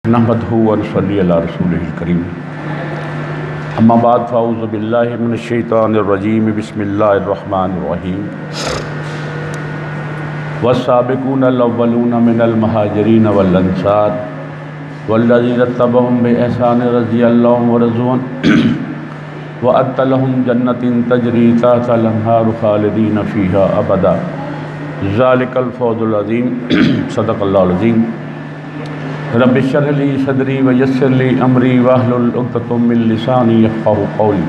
नहमदहु व नसल्ली अला रसूलिल करीम। अम्मा बाद फ़अऊज़ु बिल्लाहि मिनश शैतानिर रजीम। बिस्मिल्लाहिर रहमानिर रहीम। वस्साबिकूनल अव्वलूना मिनल मुहाजिरीन वल अंसार वल्लज़ीना तबअहुम बिइहसान रज़ियल्लाहु व रज़ू अन्हु व अ'द्दा लहुम जन्नतिन तजरी तहतल अन्हारु खालिदीन फ़ीहा अबदा ज़ालिकल फ़ौज़ुल अज़ीम। सदक़ल्लाहुल अज़ीम। रब्बि इश्रह ली सदरी व यस्सिर ली अमरी वहलुल उक़दतम मिन लिसानी यफ़क़हू क़ौली।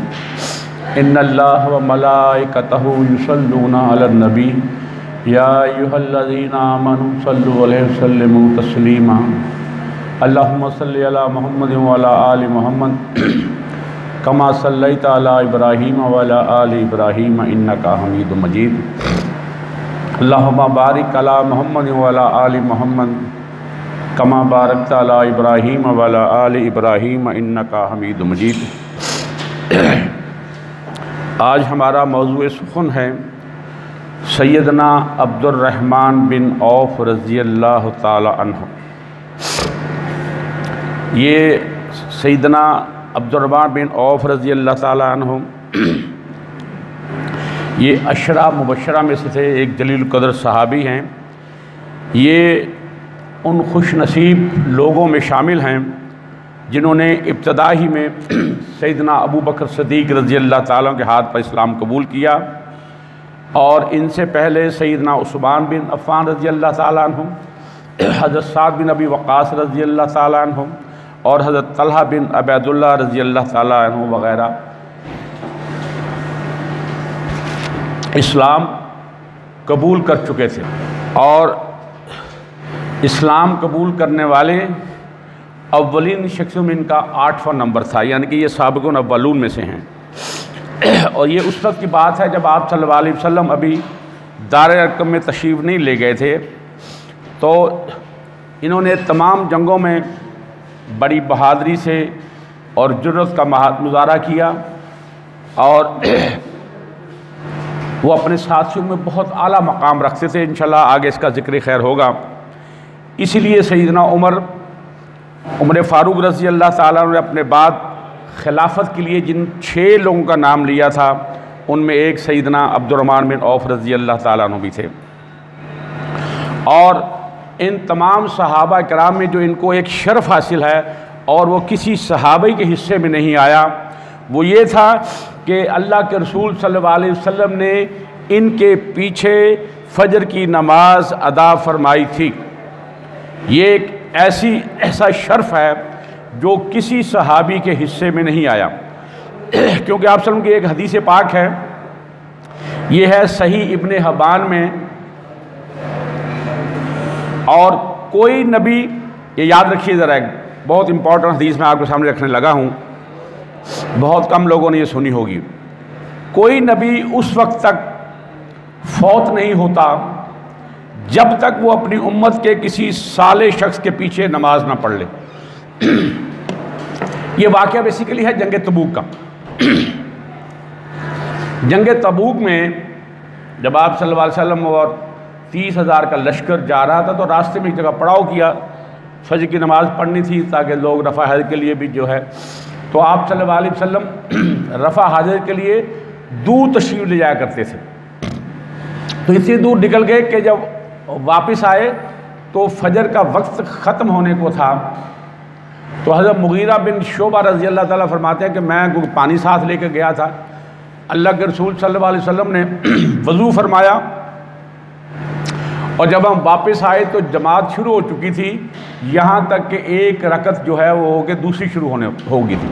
इन्नल्लाह व मलाइकतहु युसल्लूना अलन नबी या अय्युहल्लज़ीना आमनू सल्लु अलैहि व सल्लिमू तस्लीमा। अल्लाहुम्मा सल्लि अला मुहम्मद व अला आलि मुहम्मद कमा सल्लैता अला इब्राहीम व अला आलि इब्राहीम इन्नका हमीदुम मजीद। अल्लाहुम्मा बारिक अला मुहम्मद व अला आलि मुहम्मद कमा बारकता अला इब्राहीम व अला आलि इब्राहीम इन्नका हमीदुम मजीद। आज हमारा मौज़ू सुख़ुन है सैयदना अब्दुर्रहमान बिन औफ़ रज़ियल्लाहु ताला अन्हु। ये सैयदना अब्दुर्रहमान बिन औफ़ रज़ियल्लाहु ताला अन्हु ये अशरा मुबशरा में से थे, एक जलील क़द्र सहाबी हैं। ये उन खुश नसीब लोगों में शामिल हैं जिन्होंने इब्तदा ही में सैयदना अबू बकर सिद्दीक़ रज़ियल्लाहु ताला के हाथ पर इस्लाम कबूल किया और इनसे पहले सैयदना उस्मान बिन अफ़्फ़ान रज़ियल्लाहु ताला अन्हु, हज़रत साद बिन अबी वक़ास रज़ियल्लाहु ताला अन्हु और हज़रत तलहा बिन अबैदुल्लाह रज़ियल्लाहु ताला अन्हु वग़ैरह इस्लाम कबूल कर चुके थे। और इस्लाम कबूल करने वाले अव्वलीन शख्सों में इनका 8वां नंबर था, यानी कि ये साबिक़ुन अव्वलून में से हैं। और ये उस वक्त की बात है जब आप सल्लल्लाहु अलैहि वसल्लम अभी दार अरक़म में तशरीफ़ नहीं ले गए थे। तो इन्होंने तमाम जंगों में बड़ी बहादुरी से और जुर्रत का मुज़ाहरा किया और वो अपने साथियों में बहुत आला मकाम रखते थे। इंशाअल्लाह आगे इसका ज़िक्र खैर होगा। इसीलिए सैयदना उमर फ़ारूक रज़ियल्लाहु ताला ने अपने बाद खिलाफत के लिए जिन 6 लोगों का नाम लिया था उनमें एक सैयदना अब्दुर्रहमान बिन औफ़ रज़ियल्लाहु ताला अन्हु भी थे। और इन तमाम सहाबा किराम में जो इनको एक शर्फ़ हासिल है और वो किसी सहाबी के हिस्से में नहीं आया, वो ये था कि अल्लाह के रसूल सल्लल्लाहु अलैहि वसल्लम ने इनके पीछे फ़जर की नमाज अदा फरमाई थी। ये एक ऐसा शर्फ़ है जो किसी सहाबी के हिस्से में नहीं आया। क्योंकि आप सल्लम की एक हदीस पाक है, ये है सही इब्ने हबान में। और कोई नबी, ये याद रखिए ज़रा, एक बहुत इंपॉर्टेंट हदीस मैं आपके सामने रखने लगा हूँ, बहुत कम लोगों ने ये सुनी होगी। कोई नबी उस वक्त तक फौत नहीं होता जब तक वो अपनी उम्मत के किसी साले शख्स के पीछे नमाज ना पढ़ ले। ये वाक़या बेसिकली है जंग तबूक का। जंग तबूक में जब आप सल्लल्लाहु अलैहि वसल्लम और 30,000 का लश्कर जा रहा था तो रास्ते में एक जगह पड़ाव किया, फजर की नमाज़ पढ़नी थी ताकि लोग रफ़ा हाजिर के लिए भी जो है, तो आप सल्लल्लाहु अलैहि वसल्लम रफ़ा हाजिर के लिए दूर तशरीफ़ ले जाया करते थे। तो इतनी दूर निकल गए कि जब वापस आए तो फजर का वक्त ख़त्म होने को था। तो हज़रत मुगीरा बिन शोबा रज़ियल्लाहु ताला फरमाते हैं कि मैं पानी साथ लेकर गया था। अल्लाह के रसूल सल्लल्लाहु अलैहि वसल्लम ने वज़ू फरमाया और जब हम वापस आए तो जमात शुरू हो चुकी थी, यहाँ तक कि एक रकत जो है वो होके दूसरी शुरू होगी थी।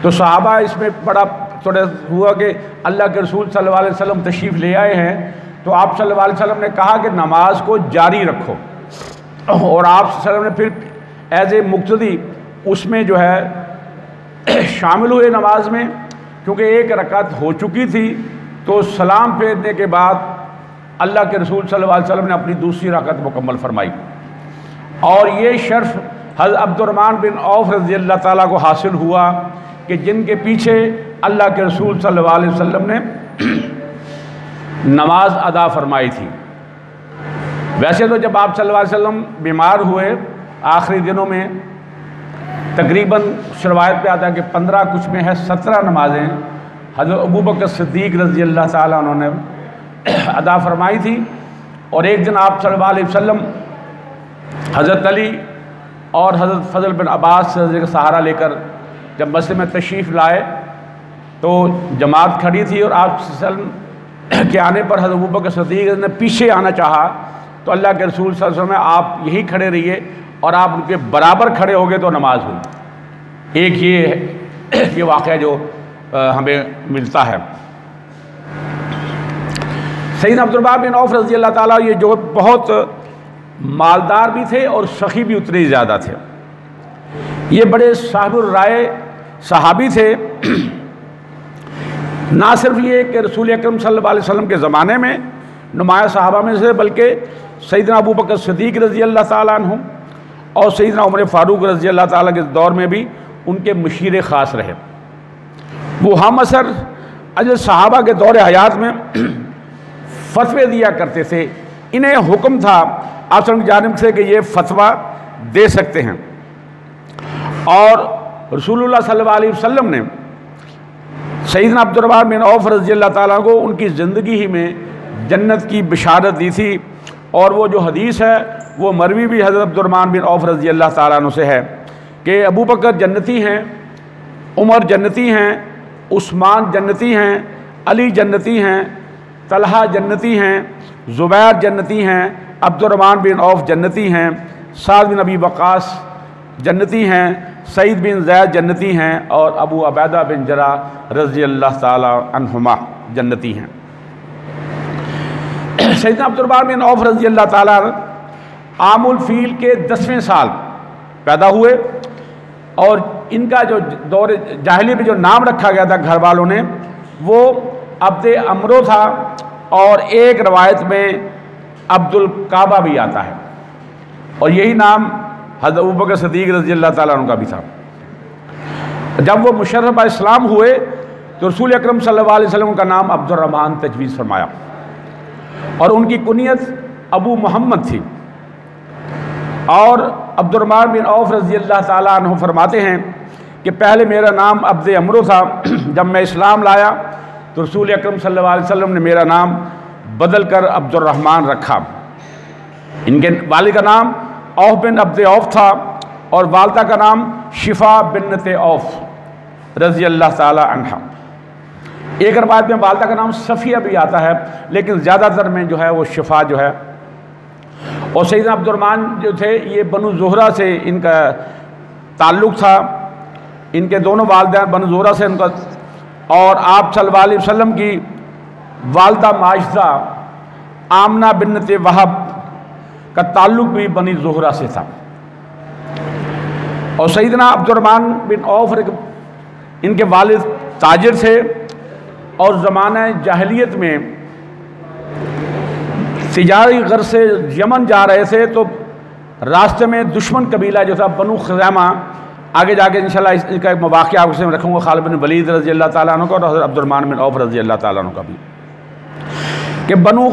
तो सहाबा इसमें बड़ा थोड़ा हुआ कि अल्लाह के रसूल सल्लल्लाहु अलैहि वसल्लम तशरीफ़ ले आए हैं, तो आप सल्लल्लाहु अलैहि वसल्लम ने कहा कि नमाज को जारी रखो। और आप सल्लल्लाहु अलैहि वसल्लम ने फिर एज ए मुक्तदी उसमें जो है शामिल हुए नमाज में, क्योंकि एक रकात हो चुकी थी। तो सलाम फेरने के बाद अल्लाह के रसूल सल्लल्लाहु अलैहि वसल्लम ने अपनी दूसरी रकात मुकम्मल फरमाई। और ये शर्फ हज़रत अब्दुर्रहमान बिन औफ़ रज़ियल्लाहु ताला को हासिल हुआ कि जिनके पीछे अल्लाह के रसूल सल्लल्लाहु अलैहि वसल्लम ने नमाज अदा फरमाई थी। वैसे तो जब आप सल्लल्लाहु अलैहि वसल्लम बीमार हुए आखिरी दिनों में तकरीबन शरवायत पे आता है कि 15, कुछ में है 17 नमाज़ें हज़रत अबू बकर सिद्दीक़ रज़ी अल्लाह ताला अन्हु ने अदा फरमाई थी। और एक दिन आप सल्लल्लाहु अलैहि वसल्लम हज़रत अली और हज़रत फ़ज़ल बिन अब्बास का सहारा लेकर जब मस्जिद में तशरीफ़ लाए तो जमात खड़ी थी और आप सल्लल्लाहु के आने पर हज़रत अबू बकर सिद्दीक़ ने पीछे आना चाहा तो अल्लाह के रसूल सल्लल्लाहु अलैहि वसल्लम आप यहीं खड़े रहिए और आप उनके बराबर खड़े हो गए तो नमाज हुई। एक ये वाक़या जो हमें मिलता है। सैयदना अब्दुर्रहमान बिन औफ रज़ी अल्लाह ताला ये जो बहुत मालदार भी थे और सखी भी उतने ज़्यादा थे। ये बड़े साहिबुर राय सहाबी थे। ना सिर्फ ये कि रसूल अकरम सल्लल्लाहु अलैहि वसल्लम के ज़माने में नुमाया सहाबा में से, बल्कि सैयदना अबू बकर सिद्दीक़ रज़ी अल्लाह ताला अन्हु और सैयदना उमर फ़ारूक रज़ी अल्लाह ताला के दौर में भी उनके मशीर ख़ास रहे। वो हम असर अजल सहाबा के दौर हयात में फतवे दिया करते थे। इन्हें हुक्म था आप की जानिब से कि ये फतवा दे सकते हैं। और रसूलुल्लाह सल्लल्लाहु अलैहि वसल्लम ने सैयदना अब्दुर्रहमान बिन औफ रज़ी अल्लाह ताला को उनकी ज़िंदगी ही में जन्नत की बिशारत दी थी। और वो जो हदीस है वो मरवी भी हज़रत अब्दुर्रहमान बिन औफ रज़ी अल्लाह ताला अन्हु से है कि अबू बकर जन्नती हैं, उमर जन्नती हैं, उस्मान जन्नती हैं, अली जन्नती हैं, तलहा जन्नती हैं, ज़ुबैर जन्नती हैं, अब्दुर्रहमान बिन औफ जन्नती हैं, साद बिन अबी वक़ास जन्नती हैं, सईद बिन ज़ैद जन्नती हैं और अबू अबैदा बिन जर्राह रज़ी अल्लाह ताला अन्हुमा जन्नती हैं। सैयदना अब्दुर्रहमान बिन औफ रज़ी अल्लाह ताला आमुल फ़ील के 10वें साल पैदा हुए और इनका जो दौर जाहिली में जो नाम रखा गया था घर वालों ने वो अब्दे अमरो था। और एक रवायत में अब्दुल काबा भी आता है और यही नाम हज़रत अबू बकर सिद्दीक़ रज़ी अल्लाह ताला अन्हु का भी था। जब वो मुशर्रफ इस्लाम हुए तो रसूल अकरम सल्लल्लाहु अलैहि वसल्लम का नाम अब्दुर्रहमान तजवीज़ फरमाया और उनकी कुनियत अबू मोहम्मद थी। और अब्दुर्रहमान बिन औफ रज़ी अल्लाह ताला अन्हु फरमाते हैं कि पहले मेरा नाम अब्दे अमरो था, जब मैं इस्लाम लाया तो रसूल अकरम सल्लल्लाहु अलैहि वसल्लम ने मेरा नाम बदल कर अब्दुर्रहमान रखा। इनके वालिद का नाम औफ बिन अब्दे औफ था और वालदा का नाम शिफा बिन्नते औफ रज़ी अल्लाह ताला अन्हा। एक रवायत में वालदा का नाम सफ़िया भी आता है, लेकिन ज़्यादातर में जो है वो शिफा जो है। और सैयदना अब्दुर्रहमान जो थे ये बनु ज़ोहरा से इनका ताल्लुक़ था। इनके दोनों वालिदैन बनु ज़ोहरा से इनका, और आप सल्लल्लाहु अलैहि वसल्लम की वालदा माजिदा आमना बिन्नते वहब का ताल्लुक़ भी बनी ज़ोहरा से था। और सैयदना अब्दुर्रहमान बिन औफ इनके वालिद ताजिर थे और ज़माना जाहिलियत में तिजारी गर्ज से यमन जा रहे थे तो रास्ते में दुश्मन कबीला जो था बनु खुज़ैमा, आगे जाके इंशाल्लाह इसका एक वाक़या आपसे मैं रखूँगा, खालिद बिन वलीद रज़ी अल्लाह ताला अन्हु का और हज़रत अब्दुर्रहमान बिन औफ रज़ी अल्लाह ताला अन्हु का भी, कि बनु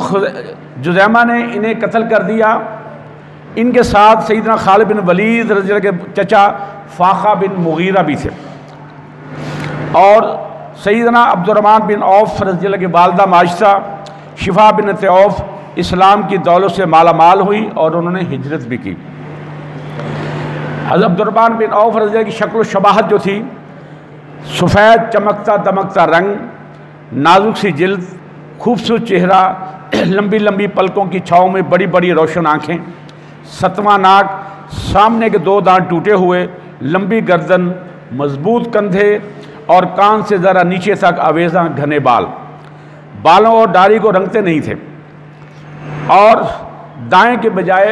जुज़ैमा ने इन्हें कत्ल कर दिया। इनके साथ सैयदना खालिद बिन वलीद रज़ी अल्लाह के चचा फ़ाख़ा बिन मुग़ीरा भी थे। और सैयदना अब्दुर्रहमान बिन औफ रज़ी अल्लाह की वालदा माजिदा शिफा बिन्नते औफ इस्लाम की दौलत से माला माल हुई और उन्होंने हिजरत भी की। हज़रत अब्दुर्रहमान बिन औफ रज़ी अल्लाह की शक्ल शबाहत जो थी, सफ़ेद चमकता दमकता रंग, नाजुक सी जिल्द, खूबसूरत चेहरा, लंबी लंबी पलकों की छाँव में बड़ी बड़ी रोशन आँखें, सतवां नाक, सामने के 2 दांत टूटे हुए, लंबी गर्दन, मजबूत कंधे और कान से ज़रा नीचे तक अवेज़ा घने बाल। बालों और दाढ़ी को रंगते नहीं थे और दाएं के बजाय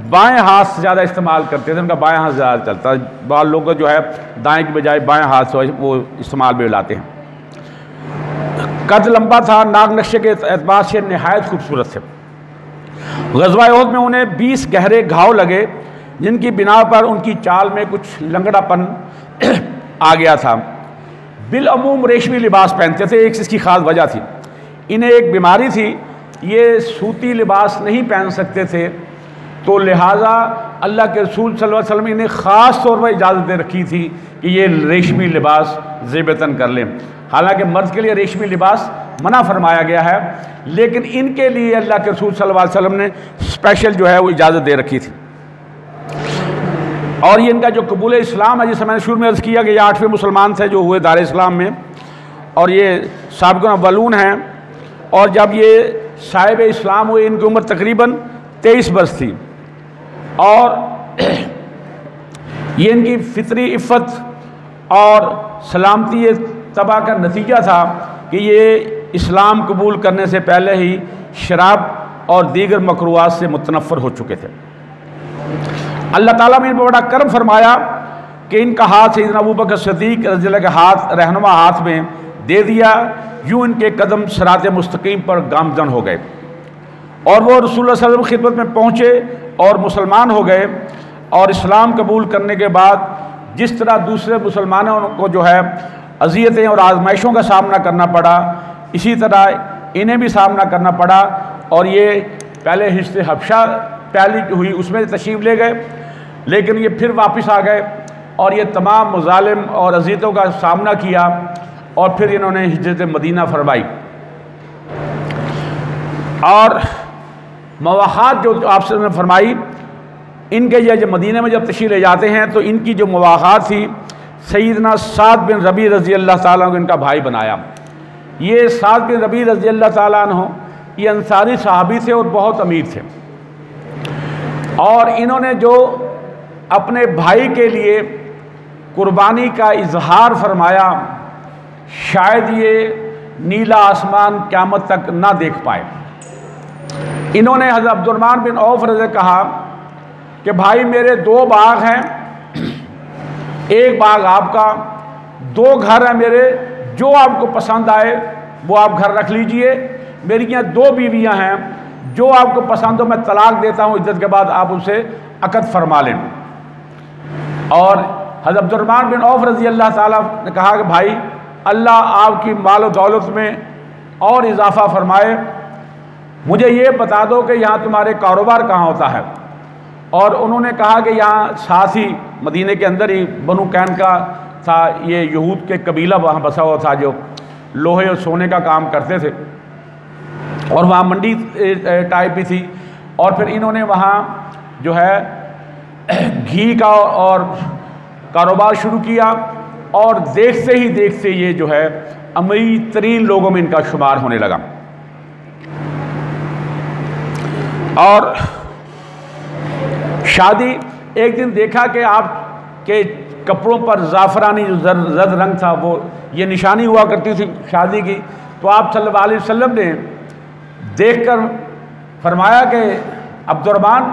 बाएं हाथ से ज़्यादा इस्तेमाल करते थे। उनका बाएं हाथ ज़्यादा चलता है, बाल लोग जो है दाएं के बजाय बाएं हाथ से वो इस्तेमाल में लाते हैं। कद लंबा था, नाक नक्शे के एतबार से नहायत खूबसूरत थे। ग़ज़वा उहद में उन्हें 20 गहरे घाव लगे जिनकी बिना पर उनकी चाल में कुछ लंगड़ापन आ गया था। बिलअमूम रेशमी लिबास पहनते थे, एक इसकी ख़ास वजह थी, इन्हें एक बीमारी थी, ये सूती लिबास नहीं पहन सकते थे, तो लिहाजा अल्लाह के रसूल सल्लल्लाहु अलैहि वसल्लम इन्हें ख़ास तौर पर इजाज़त दे रखी थी कि ये रेशमी लिबास ज़ेबतन कर लें। हालांकि मर्द के लिए रेशमी लिबास मना फरमाया गया है, लेकिन इनके लिए अल्लाह के रसूल सल्लल्लाहु अलैहि वसल्लम ने स्पेशल जो है वो इजाज़त दे रखी थी। और ये इनका जो कबूल इस्लाम है, जिसे मैंने शुरू में अर्ज़ किया कि ये 8वें मुसलमान थे जो हुए दार इस्लाम में, और ये साबिक़ुन अव्वलून हैं। और जब ये साहिब इस्लाम हुए इनकी उम्र तकरीबन 23 बरस थी, और ये इनकी फितरी इफ़्फ़त और सलामती तबा का नतीजा था कि ये इस्लाम कबूल करने से पहले ही शराब और दीगर मकरूहात से मुतनफ़र हो चुके थे। अल्लाह ताला ने इन पर बड़ा करम फरमाया कि इनका हाथ सैयदना अबू बकर सिद्दीक़ रज़ियल्लाहु के हाथ, रहनुमा हाथ में दे दिया। यूँ इनके कदम सिरात मुस्तकीम पर गामज़न हो गए और वो रसूलुल्लाह सल्लल्लाहु अलैहि वसल्लम की खिदमत में पहुँचे और मुसलमान हो गए। और इस्लाम कबूल करने के बाद जिस तरह दूसरे मुसलमानों को जो है अज़ियतें और आजमाइशों का सामना करना पड़ा, इसी तरह इन्हें भी सामना करना पड़ा। और ये पहले हिस्से हबशा पहली हुई उसमें तशरीफ़ ले गए, लेकिन ये फिर वापस आ गए और ये तमाम मुज़ालिम और अज़ियतों का सामना किया और फिर इन्होंने हिजरत मदीना फरमाई। और मवाहात जो आपसे ने फरमाई, इनके ये जब मदीने में जब तशरीफ़ ले जाते हैं तो इनकी जो मवाहात थी, सैयदना साद बिन रबी रज़ी अल्लाह ताला अन्हु को इनका भाई बनाया। ये साद बिन रबी रज़ी अल्लाह ताला अन्हु ये अंसारी सहाबी थे और बहुत अमीर थे, और इन्होंने जो अपने भाई के लिए कुर्बानी का इजहार फरमाया, शायद ये नीला आसमान क़यामत तक ना देख पाए। इन्होंने हज़रत अब्दुर्रहमान बिन औफ रज़ी कहा कि भाई मेरे 2 बाग हैं, एक बाग आपका, 2 घर हैं मेरे, जो आपको पसंद आए वो आप घर रख लीजिए। मेरी यहाँ 2 बीवियाँ हैं, जो आपको पसंद हो मैं तलाक देता हूँ, इद्दत के बाद आप उनसे अक़द फरमा लें। और हज़रत अब्दुर्रहमान बिन औफ रज़ी अल्लाह ताला ने कहा कि भाई अल्लाह आपकी माल और दौलत में और इजाफ़ा फरमाए, मुझे ये बता दो कि यहाँ तुम्हारे कारोबार कहाँ होता है। और उन्होंने कहा कि यहाँ साथ ही मदीने के अंदर ही बनु कैन का था, ये यहूद के कबीला वहाँ बसा हुआ था जो लोहे और सोने का काम करते थे, और वहाँ मंडी टाइप भी थी। और फिर इन्होंने वहाँ जो है घी का और कारोबार शुरू किया, और देखते ही देखते ये जो है अमीर तरीन लोगों में इनका शुमार होने लगा। और शादी, एक दिन देखा कि आपके कपड़ों पर ज़ाफ़रानी जो जर्द रंग था वो ये निशानी हुआ करती थी शादी की, तो आप सल्लल्लाहु अलैहि वसल्लम ने देखकर फरमाया कि अब्दुर्रहमान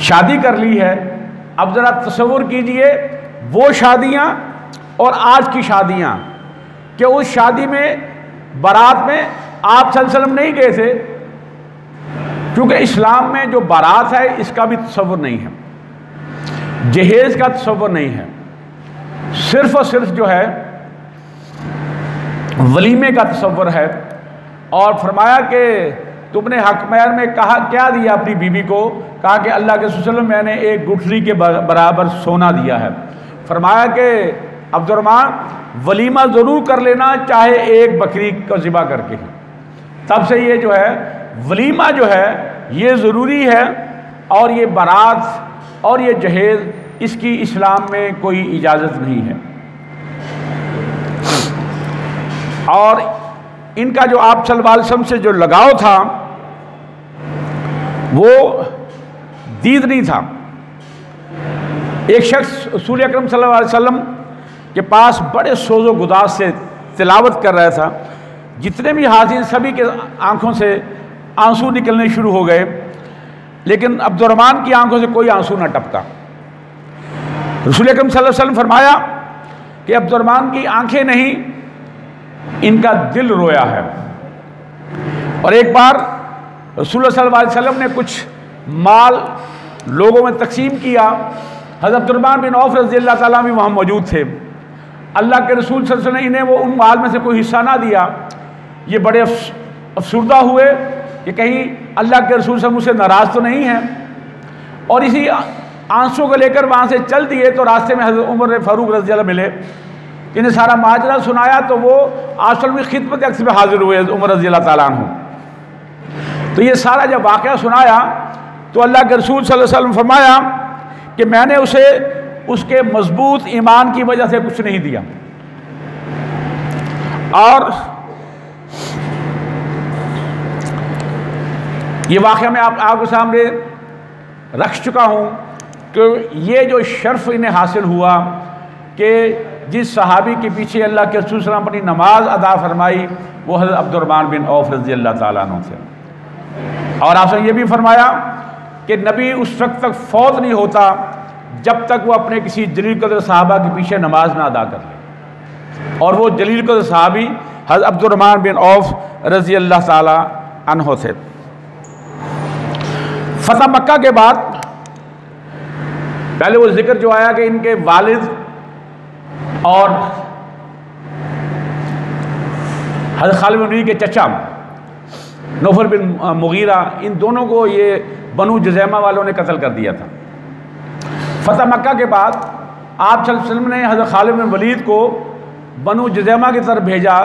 शादी कर ली है। अब ज़रा तसव्वुर कीजिए वो शादियाँ और आज की शादियाँ, कि उस शादी में बारात में आप सल्लल्लाहु अलैहि वसल्लम नहीं गए थे, क्योंकि इस्लाम में जो बारात है इसका भी तसव्वुर नहीं है, जहेज़ का तसव्वुर नहीं है, सिर्फ़ और सिर्फ जो है वलीमे का तसव्वुर है। और फरमाया कि तुमने हक महर में कहा क्या दिया अपनी बीवी को? कहा कि अल्लाह के रसूल मैंने एक गुठली के बराबर सोना दिया है। फरमाया कि अब्दुर्रहमान वलीमा ज़रूर कर लेना, चाहे एक बकरी को ज़िबा करके ही। तब से ये जो है वलीमा जो है ये ज़रूरी है, और ये बारात और ये जहेज़ इसकी इस्लाम में कोई इजाज़त नहीं है। और इनका जो आप सल्लल्लाहु अलैहि वसल्लम से जो लगाव था वो दीदनी था। एक शख्स रसूल अकरम सल्लल्लाहु अलैहि वसल्लम के पास बड़े सोज़ो गुदास से तिलावत कर रहा था। जितने भी हाज़िर सभी के आंखों से आंसू निकलने शुरू हो गए, लेकिन अब्दुर्रहमान की आंखों से कोई आंसू न टपका। रसूल अकरम सल्लल्लाहु अलैहि वसल्लम फरमाया कि अब्दुर्रहमान की आंखें नहीं, इनका दिल रोया है। और एक बार रसूल सल्लल्लाहु अलैहि वसल्लम ने कुछ माल लोगों में तकसीम किया। हज़रत अब्दुर्रहमान बिन औफ रज़ियल्लाहु ताला भी वहाँ मौजूद थे। अल्लाह के रसूल सल्लल्लाहु अलैहि वसल्लम ने इन्हें वो उन माल में से कोई हिस्सा ना दिया। ये बड़े अफसुर्दा हुए कि कहीं अल्लाह के रसूल से मुझसे नाराज़ तो नहीं है। और इसी आंसू को लेकर वहाँ से चल दिए तो रास्ते में हज़रत उमर फ़ारूक रज़ी अल्लाह मिले, इन्हें सारा माजरा सुनाया तो वो असल में खिदमत अक्स में हाजिर हुए उमर रज़ी अल्लाह ताला अन्हु। तो ये सारा जब वाक़या सुनाया तो अल्लाह के रसूल सल्लल्लाहु अलैहि वसल्लम फरमाया कि मैंने उसे उसके मजबूत ईमान की वजह से कुछ नहीं दिया, और ये वाक़या मैं आपके सामने रख चुका हूँ कि ये जो शर्फ इन्हें हासिल हुआ कि जिस सहाबी के पीछे अल्लाह के रसूल सल्लल्लाहु अलैहि वसल्लम अपनी नमाज अदा फरमाई वो हज़रत अब्दुर्रहमान बिन औफ रज़ी अल्लाह ताला अन्हु थे। और आपसे ये भी फरमाया कि नबी उस वक्त तक फौत नहीं होता जब तक वो अपने किसी जलील कदर सहाबा के पीछे नमाज ना अदा कर ले, और वो जलील कदर सहाबी हज़रत अब्दुर्रहमान बिन औफ रज़ी अल्लाह ताला अन्हु थे। फतह मक्का के बाद पहले वो जिक्र जो आया कि इनके वालिद और हज़रत खालिद बिन वलीद के चचा नौफल बिन मुगीरा, इन दोनों को ये बनु जुज़ैमा वालों ने कत्ल कर दिया था। फतह मक्का के बाद आप सल्लल्लाहु अलैहि वसल्लम ने हज़रत खालिद बिन वलीद को बनु जुज़ैमा की तरफ भेजा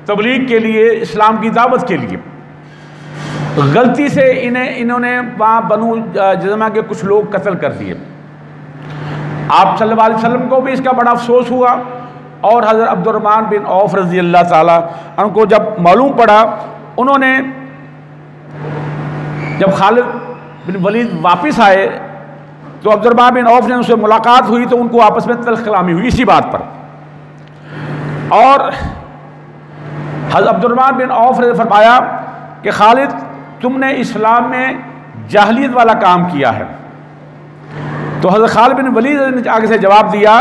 तबलीग के लिए, इस्लाम की दावत के लिए। गलती से इन्होंने वहाँ बनु जुज़ैमा के कुछ लोग कत्ल कर दिए। आप सल्लल्लाहु अलैहि वसल्लम को भी इसका बड़ा अफसोस हुआ, और हज़रत अब्दुर्रहमान बिन औफ रज़ी अल्लाह ताला उनको जब मालूम पड़ा, उन्होंने जब खालिद बिन वलीद वापस आए तो अब्दुर्रहमान बिन औफ ने उनसे मुलाकात हुई तो उनको आपस में तल्ख कलामी हुई इसी बात पर। और हज़रत अब्दुर्रहमान बिन औफ ने फरमाया कि खालिद तुमने इस्लाम में जाहलियत वाला काम किया है। तो हज़रत खालिद बिन वलीद ने आगे से जवाब दिया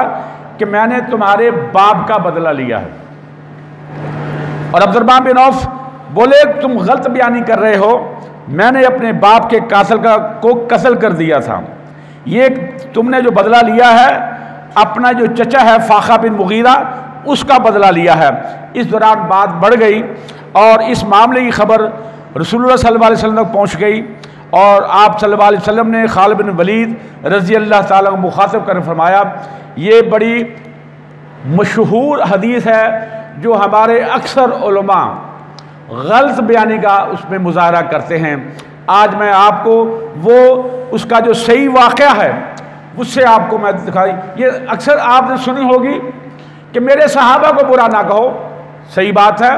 कि मैंने तुम्हारे बाप का बदला लिया है। और अब्दुर्रहमान बिन औफ बोले तुम गलत बयानी कर रहे हो, मैंने अपने बाप के कातिल को कत्ल कर दिया था, ये तुमने जो बदला लिया है अपना जो चचा है फाखा बिन मुगीरा उसका बदला लिया है। इस दौरान बात बढ़ गई और इस मामले की खबर रसूलुल्लाह सल्लल्लाहु अलैहि वसल्लम तक पहुँच गई, और आप सल्लल्लाहु अलैहि वसल्लम ने खालिद बिन वलीद रज़ी अल्लाह ताला को मुखातिब कर फरमाया, ये बड़ी मशहूर हदीस है जो हमारे अक्सर उलमा गलत बयानी का उसमें मुजाहरा करते हैं। आज मैं आपको वो उसका जो सही वाक़या है उससे आपको मैं दिखाई। ये अक्सर आपने सुनी होगी कि मेरे सहाबा को बुरा ना कहो, सही बात है।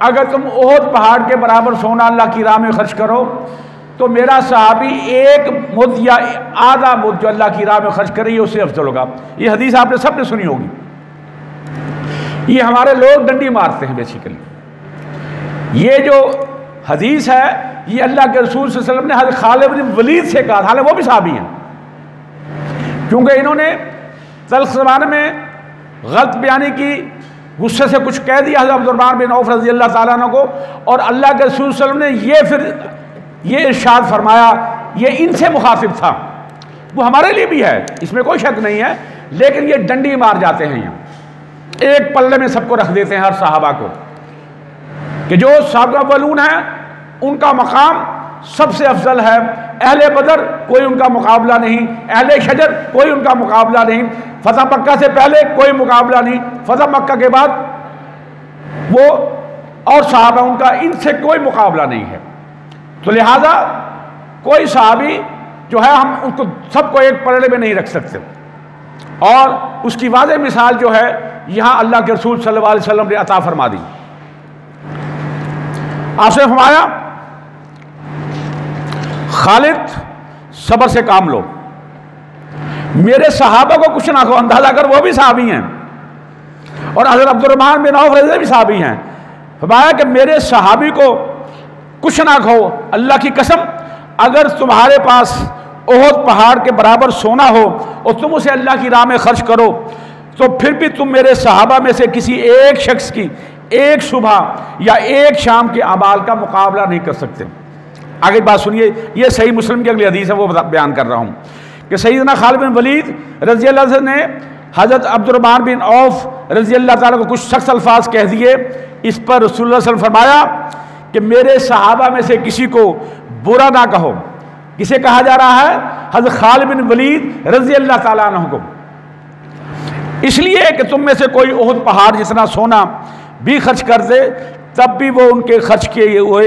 अगर तुम ओहद पहाड़ के बराबर सोना अल्लाह की राह में खर्च करो तो मेरा सहाबी एक मुद या आधा मुद जो अल्लाह की राह में खर्च करेगी उससे अफजल होगा। ये हदीस आपने सबने सुनी होगी। ये हमारे लोग डंडी मारते हैं बेसिकली। ये जो हदीस है ये अल्लाह के रसूल सल्लल्लाहु अलैहि वसल्लम ने हज़रत खालिद बिन वलीद से कहा, हालांकि वो भी सहाबी हैं, क्योंकि इन्होंने तल्ख ज़बान में गलत बयानी की, गुस्से से कुछ कह दिया हज़रत अब्दुर्रहमान बिन औफ रज़ी अल्लाह ताला अन्हु को, और अल्लाह के रसूल सल्लल्लाहु अलैहि वसल्लम ने ये फिर ये इरशाद फरमाया, ये इनसे मुखातिब था। वो हमारे लिए भी है, इसमें कोई शक नहीं है, लेकिन ये डंडी मार जाते हैं, यहाँ एक पल्ले में सबको रख देते हैं हर सहाबा को, कि जो साबिक़ अव्वलून है उनका मकाम सबसे अफजल है, अहले बदर कोई उनका मुकाबला नहीं, अहले शजर कोई उनका मुकाबला नहीं, फतह मक्का से पहले कोई मुकाबला नहीं, फतह मक्का के बाद वो और सहाबा उनका इनसे कोई मुकाबला नहीं है। तो लिहाजा कोई सहाबी जो है हम उसको सबको एक पलड़े में नहीं रख सकते, और उसकी वाज़ेह मिसाल जो है यहाँ अल्लाह के रसूल सल्लल्लाहु अलैहि वसल्लम ने अता फरमा दी। आपसे फरमाया खालिद सब्र से काम लो, मेरे सहाबा को कुछ ना कहो, अंदाजा कर वो भी सहाबी हैं, और हज़रत अब्दुर्रहमान बिन औफ रज़ी भी सहाबी हैं। फरमाया कि मेरे सहाबी को कुछ ना कहो, अल्लाह की कसम अगर तुम्हारे पास ओहद पहाड़ के बराबर सोना हो और तुम उसे अल्लाह की राह में खर्च करो तो फिर भी तुम मेरे सहाबा में से किसी एक शख्स की एक सुबह या एक शाम के अमाल का मुकाबला नहीं कर सकते। आगे बात सुनिए, ये सही मुस्लिम की अगली हदीस है, वो बयान कर रहा हूँ कि सैयदना खालिद बिन वलीद रज़ी अल्लाह ने हज़रत अब्दुर्रहमान बिन औफ रज़ी अल्लाह ताला को कुछ सख्त अल्फाज कह दिए। इस पर रसूलुल्लाह सल्लल्लाहु अलैहि वसल्लम फरमाया कि मेरे सहाबा में से किसी को बुरा ना कहो, किसे कहा जा रहा है? हज़रत खालिद बिन वलीद रज़ी अल्लाह ताला अन्हु को। इसलिए कि तुम में से कोई ओहद पहाड़ जितना सोना भी खर्च कर दे तब भी वो उनके खर्च किए हुए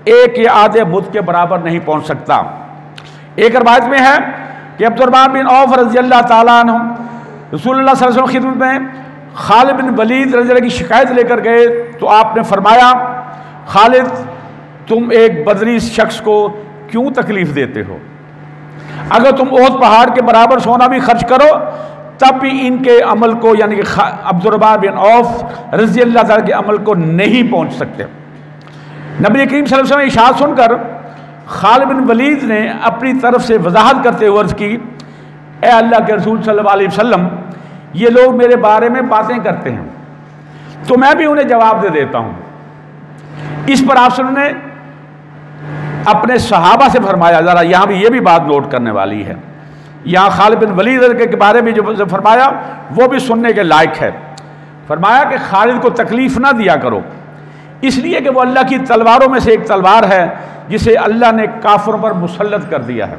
एक या आधे मुद के बराबर नहीं पहुंच सकता। एक रवायत में है कि अब्दुर्रहमान बिन औफ रज़ी अल्लाह ताला अन्हु रसूलुल्लाह सल्लल्लाहु अलैहि वसल्लम की खिदमत में खालिद बिन वलीद रज़ी अल्लाह की शिकायत लेकर गए तो आपने फरमाया, खालिद तुम एक बदरी शख्स को क्यों तकलीफ देते हो? अगर तुम ओहद पहाड़ के बराबर सोना भी खर्च करो तब भी इनके अमल को, यानी कि अब्दुर्रहमान बिन औफ रज़ी अल्लाह ताला के अमल को नहीं पहुंच सकते। नबी करीम सल्लल्लाहु अलैहि वसल्लम इरशाद सुनकर खालिद बिन वलीद ने अपनी तरफ से वजाहत करते हुए अर्ज़ की, ए अल्लाह के रसूल सल्लल्लाहु अलैहि वसल्लम, ये लोग मेरे बारे में बातें करते हैं तो मैं भी उन्हें जवाब दे देता हूँ। इस पर आप ने अपने सहाबा से फरमाया, ज़रा यहाँ भी ये भी बात नोट करने वाली है, यहाँ खालिद बिन वलीद के बारे में जो फरमाया वो भी सुनने के लायक है। फरमाया कि खालिद को तकलीफ़ ना दिया करो, इसलिए कि वो अल्लाह की तलवारों में से एक तलवार है जिसे अल्लाह ने काफिरों पर मुसल्लत कर दिया है।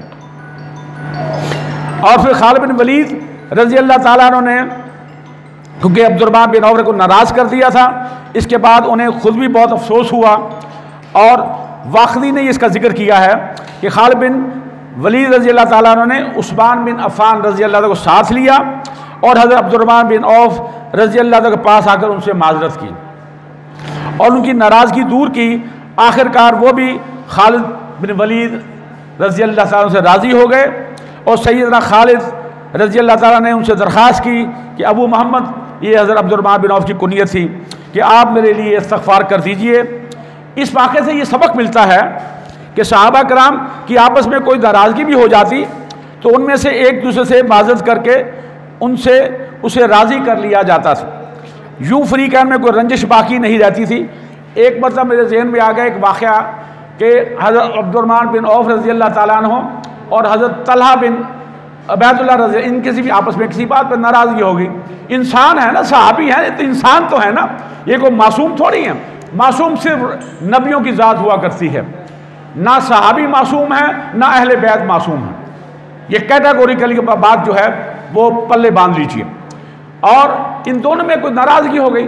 और फिर खालिद बिन वलीद रज़ी अल्लाह ताला अन्हु ने, क्योंकि अब्दुर्रहमान बिन औफ को नाराज़ कर दिया था, इसके बाद उन्हें खुद भी बहुत अफसोस हुआ और वाक़दी ने इसका जिक्र किया है कि खालिद बिन वलीद रज़ी अल्लाह ताला अन्हु ने उस्मान बिन अफ़ान रज़ी अल्लाह ताला को साथ लिया और हज़रत अब्दुर्रहमान बिन औफ रज़ी अल्लाह ताला के पास आकर उनसे माजरत की और उनकी नाराज़गी दूर की। आखिरकार वो भी खालिद बिन वलीद रज़ी अल्लाह ताला से राज़ी हो गए और सैयदना खालिद रज़ी अल्लाह ताला ने उनसे दरख्वास्त की कि अबू मोहम्मद, ये हज़रत अब्दुर्रहमान बिन औफ की कुनियत थी, कि आप मेरे लिए इस्तग़फ़ार कर दीजिए। इस वाक़े से ये सबक मिलता है कि सहाबा कराम की आपस में कोई नाराज़गी भी हो जाती तो उनमें से एक दूसरे से माज़रत करके उनसे उसे राज़ी कर लिया जाता था। यूँ फ़रीक़ैन में कोई रंजिश बाकी नहीं रहती थी। एक मतलब मेरे जहन में आ गया एक वाक़या कि हज़रत अब्दुर्रहमान बिन औफ रज़ी अल्लाह ताला अन्हु और हज़रत तलहा बिन उबैदुल्लाह रज़ी, इनके भी आपस में किसी बात पर नाराज़गी होगी। इंसान है ना, सहाबी है तो इंसान तो है ना, ये कोई मासूम थोड़ी है। मासूम सिर्फ नबियों की ज़ात हुआ करती है, ना सहाबी मासूम है ना अहले बैत मासूम है। ये कैटेगोरिकली बात जो है वो पल्ले बांध लीजिए। और इन दोनों में कोई नाराज़गी हो गई।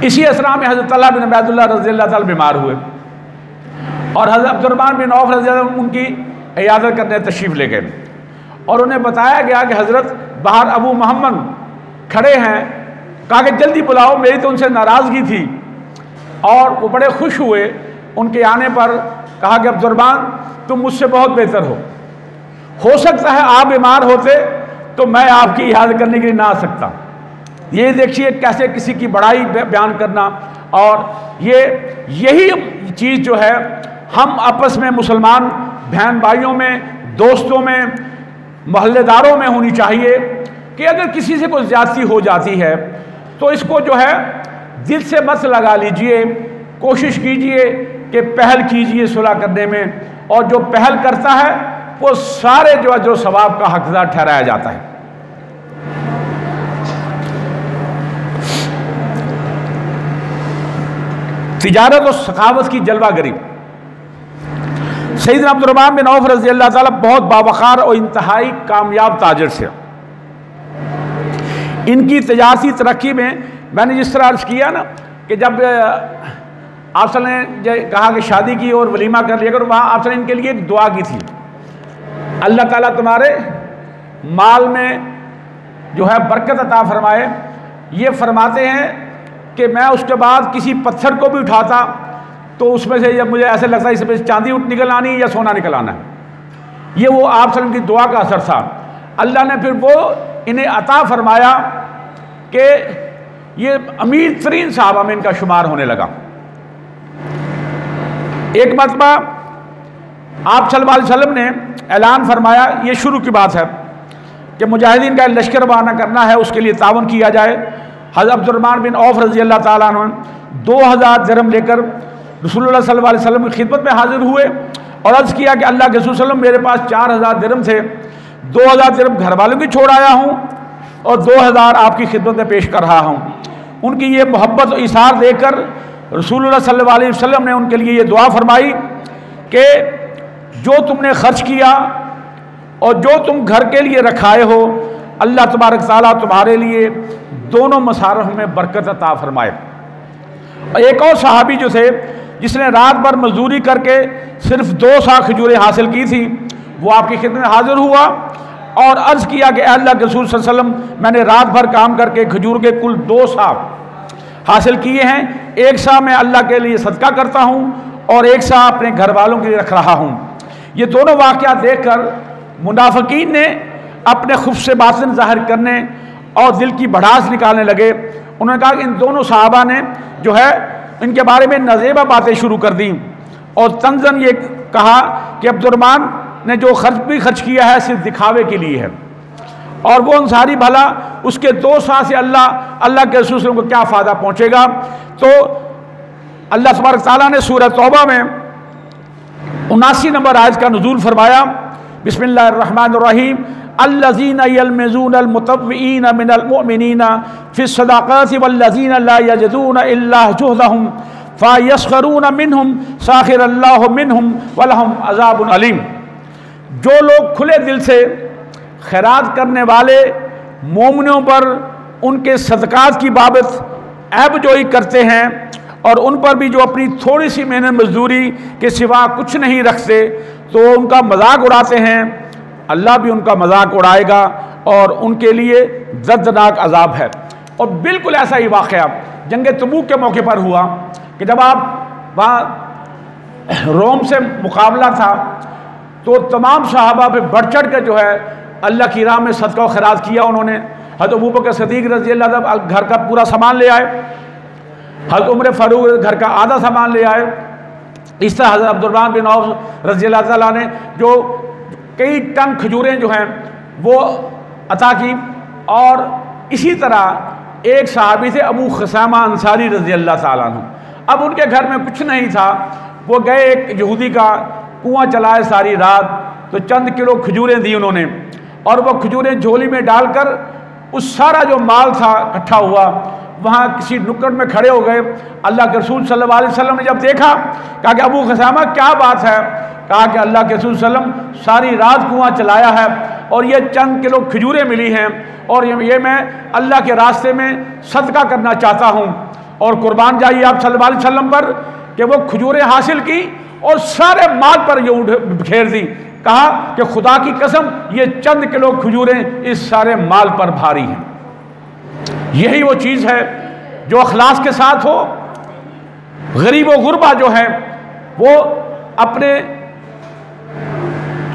इसी असरा में हज़रत तलहा बिन उबैदुल्लाह रज़ी अल्लाह ताला बीमार हुए और हज़रत अब्दुर्रहमान बिन औफ रज़ी अल्लाह उनकी इयादत करने तशरीफ़ ले गए और उन्हें बताया गया कि हज़रत बाहर अबू मोहम्मद खड़े हैं। कहा कि जल्दी बुलाओ, मेरी तो उनसे नाराज़गी थी। और वो बड़े खुश हुए उनके आने पर। कहा कि अब्दुर्रहमान तुम मुझसे बहुत बेहतर हो सकता है आप बीमार होते तो मैं आपकी इयादत करने के लिए ना आ सकता। ये देखिए कैसे किसी की बड़ाई बयान करना। और यही चीज़ जो है हम आपस में मुसलमान बहन भाइयों में, दोस्तों में, मोहल्लेदारों में होनी चाहिए कि अगर किसी से कोई ज़्यादती हो जाती है तो इसको जो है दिल से मत लगा लीजिए, कोशिश कीजिए कि पहल कीजिए सुलह करने में। और जो पहल करता है वो सारे जो सवाब का हकदार ठहराया जाता है। तिजारत और सखावत की जलवागरी। सैयदना अब्दुर्रहमान बिन औफ रज़ी अल्लाह ताला बहुत बावकार और इंतहाई कामयाब ताजिर थे। इनकी तजारती तरक्की में मैंने जिस तरह अर्ज़ किया ना कि जब आप ने कहा कि शादी की और वलीमा कर लिया करो, वहाँ आप इनके लिए एक दुआ की थी, अल्लाह ताला तुम्हारे माल में जो है बरकत अता फरमाए। ये फरमाते हैं कि मैं उसके बाद किसी पत्थर को भी उठाता तो उसमें से जब मुझे ऐसे लगता है इसमें चांदी निकल आनी या सोना निकल आना है। ये वो आप की दुआ का असर था। अल्लाह ने फिर वो इन्हें अता फरमाया कि ये अमीर तरीन साहबा में इनका शुमार होने लगा। एक मरतबा आप सल्लल्लाहु अलैहि वसल्लम ने ऐलान फरमाया, ये शुरू की बात है, कि मुजाहिदीन का लश्कर रवाना करना है, उसके लिए तावन किया जाए। हज़रत अब्दुर्रहमान बिन औफ रज़ी अल्लाह ताला अन्हु 2000 दिरहम लेकर रसूलुल्लाह सल्लल्लाहु अलैहि वसल्लम की खिदमत में हाजिर हुए और अर्ज़ किया कि अल्लाह के रसूल सल्लल्लाहु अलैहि वसल्लम, मेरे पास 4000 दिरहम थे, 2000 दिरहम घर वालों की छोड़ आया हूँ और 2000 आपकी खिदमत में पेश कर रहा हूँ। उनकी ये मोहब्बत और इसार देकर रसूलुल्लाह सल्लल्लाहु अलैहि वसल्लम ने उनके लिए ये दुआ फरमाई कि जो तुमने खर्च किया और जो तुम घर के लिए रखाए हो, अल्लाह तबारक ताला तुम्हारे लिए दोनों मसारफ में बरकत अता फरमाए। एक और सहाबी जो थे जिसने रात भर मजदूरी करके सिर्फ 2 सा खजूरें हासिल की थी, वो आपकी खिदमत में हाजिर हुआ और अर्ज़ किया कि अल्लाह के रसूल सल्लल्लाहु अलैहि वसल्लम, मैंने रात भर काम करके खजूर के कुल 2 सा हासिल किए हैं। 1 सा मैं अल्लाह के लिए सदका करता हूँ और 1 सा अपने घर वालों के लिए रख रहा हूँ। ये दोनों वाक़यात देखकर मुनाफिकीन ने अपने खुफ से बातिन ज़ाहिर करने और दिल की भड़ास निकालने लगे। उन्होंने कहा कि इन दोनों सहाबा ने जो है इनके बारे में नज़ेबा बातें शुरू कर दी और तंज़न ये कहा कि अब्दुर्रहमान ने जो खर्च किया है सिर्फ दिखावे के लिए है और वो अंसारी भला उसके 2 सा से अल्लाह के रसूल को क्या फ़ायदा पहुँचेगा। तो अल्लाह तबारक ताला ने सूरह तौबा में 79 नंबर आयत का नुज़ूल फरमाया। बिस्मिल्लाहिर्रहमानिर्रहीम, अल्लज़ीना यल्मिज़ूनल मुतव्विईना मिनल मुअमिनीना फ़िस्सदाक़ाति वल्लज़ीना ला यजिदूना इल्ला जुहदहुम फ़यस्ख़रूना मिनहुम साख़िरल्लाहु मिनहुम वलहुम अज़ाबुन अलीम। जो लोग खुले दिल से खैरात करने वाले मोमिनों पर उनके सदक़ात की बाबत ऐबजोई करते हैं और उन पर भी जो अपनी थोड़ी सी मेहनत मजदूरी के सिवा कुछ नहीं रखते, तो उनका मजाक उड़ाते हैं, अल्लाह भी उनका मजाक उड़ाएगा और उनके लिए दर्दनाक अजाब है। और बिल्कुल ऐसा ही वाक़या जंग तबूक के मौके पर हुआ कि जब आप वहाँ रोम से मुकाबला था तो तमाम सहाबा पे बढ़ चढ़ कर जो है अल्लाह की राह में सदका व खैरात किया। उन्होंने हज़रत अबू बकर सिद्दीक़ रज़ी अल्लाह अन्हु घर का पूरा सामान ले आए, हज़रत उमर फ़ारूक घर का आधा सामान ले आए। इस तरह हज़रत अब्दुर्रहमान बिन औफ़ रज़ी अल्लाह तआला ने जो कई टन खजूरें जो हैं वो अता की। और इसी तरह एक सहाबी थे अबू ख़ुसैमा अंसारी रज़ी अल्लाह तआला अन्हु, अब उनके घर में कुछ नहीं था, वो गए एक यहूदी का कुआं चलाए सारी रात, तो चंद किलो खजूरें दी उन्होंने और वो खजूरें झोली में डालकर उस सारा जो माल था इकट्ठा हुआ वहाँ किसी नुक्कड़ में खड़े हो गए। अल्लाह के रसूल सल्लल्लाहु अलैहि वसल्लम ने जब देखा, कहा कि अबू ख़ुसैमा क्या बात है? कहा कि अल्लाह के रसूल सल्लल्लाहु अलैहि वसल्लम सारी रात कुआं चलाया है और ये चंद किलो खजूरें मिली हैं और ये मैं अल्लाह के रास्ते में सदका करना चाहता हूँ। और कुर्बान जाइए आप सल्लल्लाहु अलैहि वसल्लम पर कि वो खजूरें हासिल की और सारे माल पर ये बिखेर दी। कहा कि खुदा की कसम ये चंद किलो खजूरें इस सारे माल पर भारी हैं। यही वो चीज़ है जो अखलास के साथ हो। गरीब व गुरबा जो है वो अपने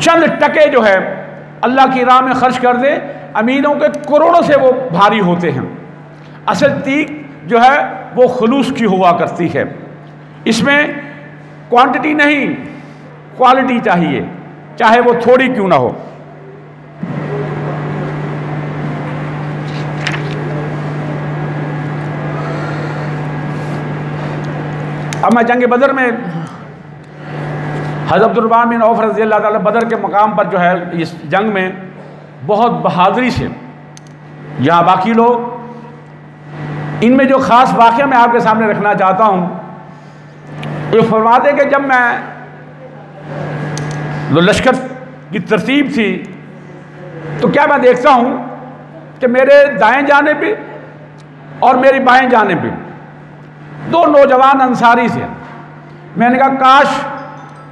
चंद टके जो है अल्लाह की राह में खर्च कर दे, अमीरों के करोड़ों से वो भारी होते हैं। असल तीक जो है वो खुलूस की हुआ करती है, इसमें क्वांटिटी नहीं क्वालिटी चाहिए, चाहे वो थोड़ी क्यों ना हो। अब मैं जंग बदर में हज़रत अब्दुर्रहमान बिन औफ़ रज़ी अल्लाह ताला बदर के मकाम पर जो है इस जंग में बहुत बहादुरी से, यहाँ बाकी लोग, इनमें जो ख़ास वाक़या मैं आपके सामने रखना चाहता हूँ, ये फरमाते कि जब मैं जो लश्कर की तरतीब थी तो क्या मैं देखता हूँ कि मेरे दाएं जानिब भी और मेरी बाएं जानिब भी 2 नौजवान अंसारी थे। मैंने कहा काश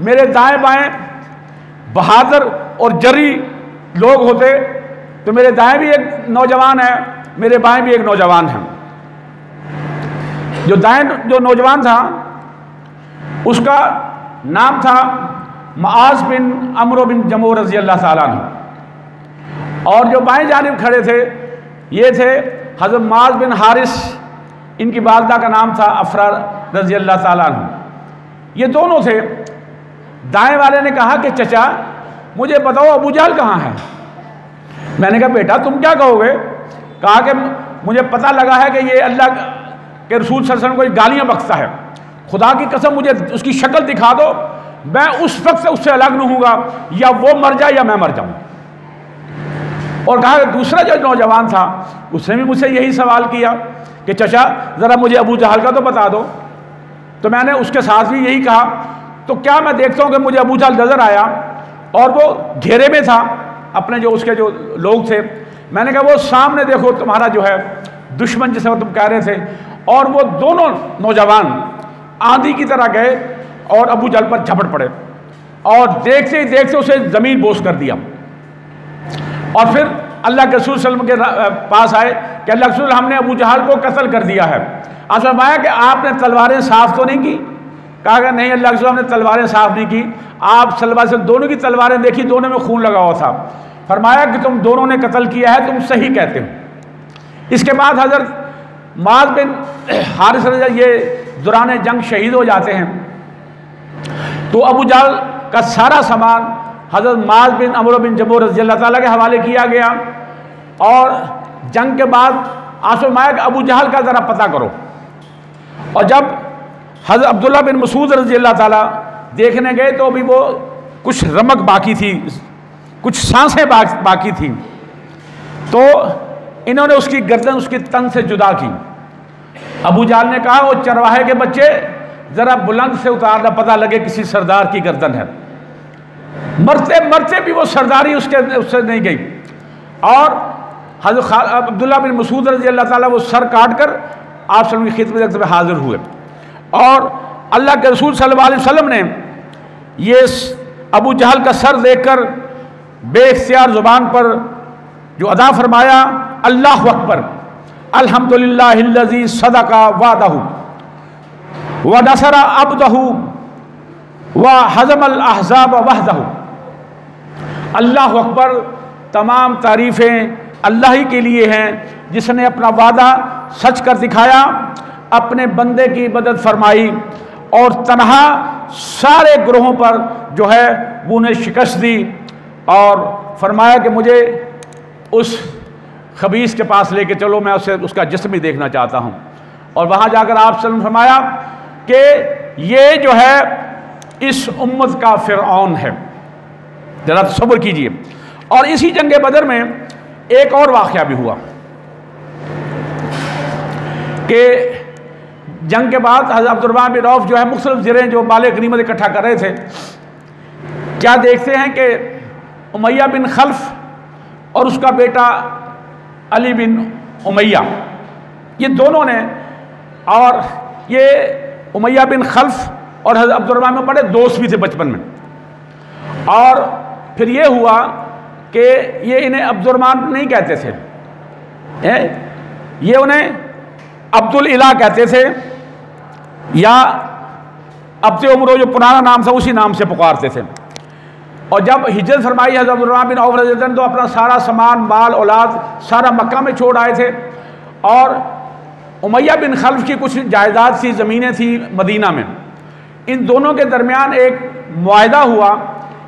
मेरे दाएं बाएं बहादुर और जरी लोग होते, तो मेरे दाएं भी एक नौजवान है, मेरे बाएं भी एक नौजवान है। जो दाएं जो नौजवान था उसका नाम था मुआज़ बिन अम्र बिन जमू रज़ी अल्लाह ताला अन्हु, और जो बाएं जानिब खड़े थे ये थे हज़रत मुआज़ बिन हारिस, इनकी वालिदा का नाम था अफरा रज़ी अल्लाह ताला अन्हु। ये दोनों थे। दाएं वाले ने कहा कि चचा मुझे बताओ अबू जहल कहाँ है? मैंने कहा बेटा तुम क्या कहोगे? कहा कि मुझे पता लगा है कि ये अल्लाह के रसूल सल्लल्लाहु अलैहि वसल्लम को गालियाँ बकता है, खुदा की कसम मुझे उसकी शक्ल दिखा दो, मैं उस वक्त से उससे अलग नहीं होऊंगा, या वो मर जाए या मैं मर जाऊं। और कहा कि दूसरा जो नौजवान था उसने भी मुझसे यही सवाल किया कि चचा ज़रा मुझे अबू जहल का तो बता दो। तो मैंने उसके साथ भी यही कहा। तो क्या मैं देखता हूँ कि मुझे अबू जहल नजर आया और वो घेरे में था, अपने जो उसके जो लोग थे। मैंने कहा वो सामने देखो तुम्हारा जो है दुश्मन जिसे तुम कह रहे थे। और वो दोनों नौजवान आंधी की तरह गए और अबू जहल पर झपट पड़े और देखते ही देखते उसे जमीन बोस कर दिया। और फिर अल्लाह के रसूल सल्लल्लाहु अलैहि वसल्लम के पास आए कि अल्लाह के रसूल हमने अबू जहल को कत्ल कर दिया है। आप फरमाया कि आपने तलवारें साफ तो नहीं की? कहा कि नहीं अल्लाह के रसूल हमने तलवारें साफ नहीं की। आप सल्लल्लाहु अलैहि वसल्लम दोनों की तलवारें देखी, दोनों में खून लगा हुआ था। फरमाया कि तुम दोनों ने कत्ल किया है, तुम सही कहते हो। इसके बाद हजरत माज बिन हारिस ये दौरान जंग शहीद हो जाते हैं। तो अबू जहल का सारा सामान हजरत माज बिन अमर बिन जमूह रज़ी अल्लाह ताला के हवाले किया गया। और जंग के बाद आसमाया कि अबू जहल का ज़रा पता करो। और जब हजरत अब्दुल्ला बिन मसूद रज़ी अल्लाह ताला देखने गए तो अभी वो कुछ रमक बाकी थी, कुछ सांसें बाकी थी। तो इन्होंने उसकी गर्दन उसकी तन से जुदा की। अबू जहल ने कहा वो चरवाहे के बच्चे ज़रा बुलंद से उतारना, पता लगे किसी सरदार की गर्दन है। मरते मरते भी वो सरदारी उससे नहीं गई। और हज़रत अब्दुल्ला बिन मसूद रज़ी अल्लाह ताला वो सर काट कर आप सल्लल्लाहु अलैहि खिदमत में हाजिर हुए। और अल्लाह के रसूल सल्लल्लाहु अलैहि वसल्लम ने ये अबू जहल का सर देखकर बेइख्तियार ज़ुबान पर जो अदा फरमाया, अल्लाहु अकबर, अल्हम्दुलिल्लाहिल्लज़ी सदका वादहू व नसरा अब्दहू व हज़मल अहज़ाब वहदहू। अल्लाहु अकबर, तमाम तारीफ़ें अल्लाह ही के लिए हैं जिसने अपना वादा सच कर दिखाया, अपने बंदे की मदद फरमाई और तनहा सारे ग्रोहों पर जो है वो उन्हें शिकस्त दी। और फरमाया कि मुझे उस खबीस के पास लेके चलो, मैं उसका जिस्म ही देखना चाहता हूँ। और वहाँ जाकर आप सल्लल्लाहु अलैहि वसल्लम फरमाया कि ये जो है इस उम्मत का फ़िरऔन है, ज़रा सब्र कीजिए। और इसी जंग बदर में एक और वाक़या भी हुआ कि जंग के बाद हज़रत अब्दुर्रहमान बिन औफ जो है मुख्तलिफ ज़िरें जो माल गनीमत इकट्ठा कर रहे थे, क्या देखते हैं कि उमैया बिन खल्फ और उसका बेटा अली बिन उमैया, ये दोनों ने, और ये उमैया बिन खल्फ और हज़रत अब्दुर्रहमान में बड़े दोस्त भी थे बचपन में। और फिर ये हुआ कि ये इन्हें अब्दुर्रहमान नहीं कहते थे, ये उन्हें अब्दुल इला कहते थे, या अब्दे उमरो जो पुराना नाम था उसी नाम से पुकारते थे। और जब हिजरत फरमाई हज़रत अब्दुर्रहमान बिन औफ रज़ियल्लाहु अन्हु तो अपना सारा सामान, माल, औलाद सारा मक्का में छोड़ आए थे। और उमैया बिन खल्फ की कुछ जायदाद थी, ज़मीनें थी मदीना में। इन दोनों के दरमियान एक मुआहदा हुआ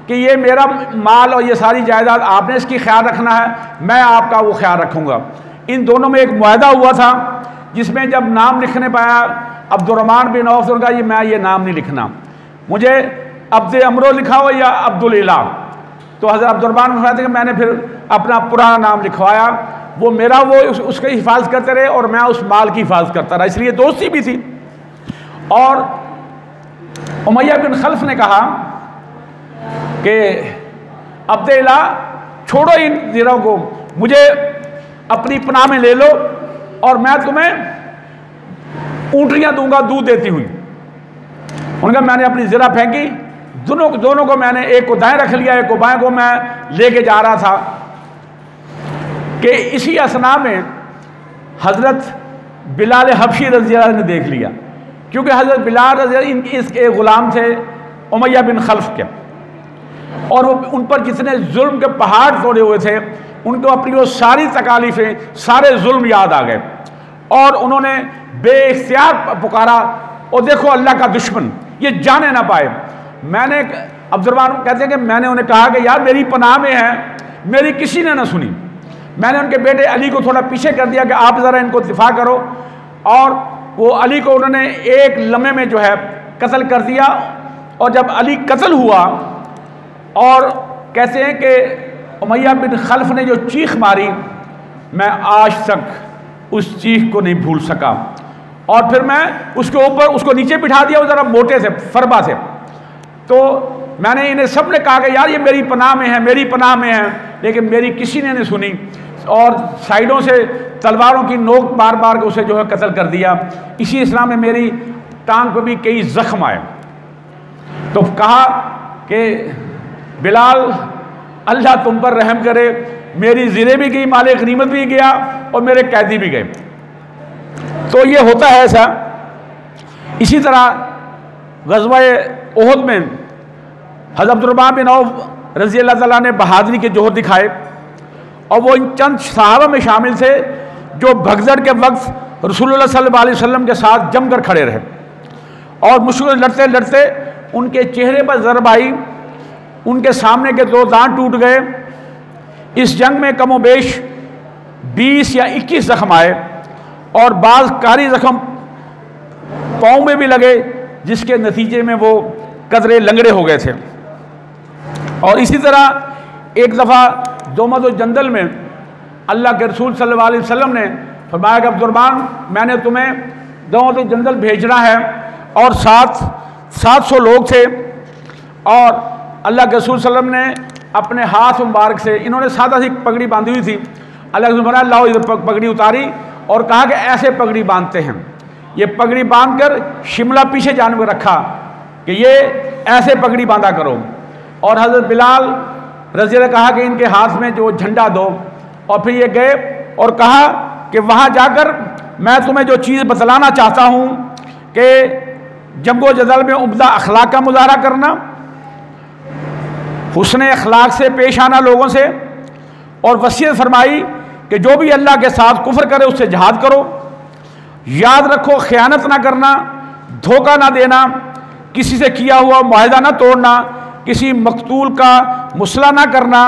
कि ये मेरा माल और ये सारी जायदाद आपने इसकी ख्याल रखना है, मैं आपका वो ख्याल रखूँगा। इन दोनों में एक मुआहदा हुआ था जिसमें जब नाम लिखने पाया अब्दुर्रहमान बिन औफ, उनका ये नाम नहीं लिखना, मुझे अब्दे अमरो लिखा हो या अब्दुल इला। तो हज़रत अब्दुर्रहमान फरमाते कि मैंने फिर अपना पुराना नाम लिखवाया, वो मेरा वो उसकी हिफाजत करते रहे और मैं उस माल की हिफाजत करता रहा, इसलिए दोस्ती भी थी। और उमैया बिन खल्फ ने कहा कि अब्दे इला छोड़ो इन ज़िरों को, मुझे अपनी पनाह में ले लो और मैं तुम्हें ऊँटनियाँ दूंगा दूध देती हुई। उनका मैंने अपनी ज़रा फेंकी, दोनों को मैंने, एक को दाएं रख लिया, एक को बाएं को मैं लेके जा रहा था कि इसी असना में हज़रत बिलाल हबशी रज़ी अल्लाह ने देख लिया, क्योंकि हज़रत बिलाल रज़ी इसके ग़ुलाम थे उमैया बिन खल्फ के, और वो उन पर जितने जुल्म के पहाड़ तोड़े हुए थे, उनको अपनी वो सारी तकालीफ़ें, सारे जुल्म याद आ गए। और उन्होंने बेइख्तियार पुकारा, और देखो अल्लाह का दुश्मन ये जाने ना पाए। मैंने, अब्दुर्रहमान कहते हैं कि मैंने उन्हें कहा कि यार मेरी पनाह में है, मेरी किसी ने ना सुनी। मैंने उनके बेटे अली को थोड़ा पीछे कर दिया कि आप ज़रा इनको दिफा करो, और वो अली को उन्होंने एक लम्हे में जो है कत्ल कर दिया। और जब अली कत्ल हुआ, और कहते हैं कि उमैया बिन खल्फ ने जो चीख मारी, मैं आज तक उस चीख को नहीं भूल सका। और फिर मैं उसके ऊपर, उसको नीचे बिठा दिया, वो ज़रा मोटे थे, फरबा थे, तो मैंने इन्हें सब ने कहा कि यार ये मेरी पनाह में है, मेरी पनाह में है, लेकिन मेरी किसी ने नहीं सुनी और साइडों से तलवारों की नोक बार बार उसे जो है कत्ल कर दिया। इसी इस्लाम में मेरी टांग पर भी कई जख्म आए। तो कहा कि बिलाल अल्लाह तुम पर रहम करे, मेरी ज़िरे भी गई, माले गनीमत भी गया और मेरे कैदी भी गए। तो ये होता है ऐसा। इसी तरह ग़ज़वा उहद में हज़रत अब्दुर्रहमान बिन औफ़ रज़ी अल्लाह ताला ने बहादुरी के जोहर दिखाए और वो इन चंद सहाबा में शामिल थे जो भगदड़ के वक्त रसूलुल्लाह सल्लल्लाहु अलैहि वसल्लम के साथ जमकर खड़े रहे और मुश्किल लड़ते लड़ते उनके चेहरे पर ज़रब आई, उनके सामने के 2 दांत टूट गए। इस जंग में कमोबेश 20 या 21 जख्म आए और बाज़ कारी जख्म पाँव में भी लगे, जिसके नतीजे में वो कदरे लंगड़े हो गए थे। और इसी तरह एक दफ़ा दोमत जंदल में अल्लाह के रसूल सल्लल्लाहु अलैहि वसल्लम ने फरमाया कि अब्दुर्रहमान, मैंने तुम्हें दोमत जंदल भेजना है और 700 लोग थे और अल्लाह के रसूल सल्लल्लाहु अलैहि वसल्लम ने अपने हाथ मुबारक से, इन्होंने सादा सी पगड़ी बांधी हुई थी, अल्लाह के रसूल लाओ इधर पगड़ी उतारी और कहा कि ऐसे पगड़ी बांधते हैं। ये पगड़ी बांधकर शिमला पीछे जाने में रखा कि ये ऐसे पगड़ी बांधा करो। और हज़रत बिलाल रज़ी अल्लाह कहा कि इनके हाथ में जो झंडा दो, और फिर ये गए और कहा कि वहाँ जाकर मैं तुम्हें जो चीज़ बतलाना चाहता हूँ कि जंगो जदल में उम्दा अखलाक का मुजाहरा करना, हुस्न अखलाक से पेश आना लोगों से, और वसीयत फरमाई कि जो भी अल्लाह के साथ कुफ्र करे उससे जिहाद करो। याद रखो ख़यानत ना करना, धोखा ना देना, किसी से किया हुआ मुआहदा ना तोड़ना, किसी मकतूल का मुसला ना करना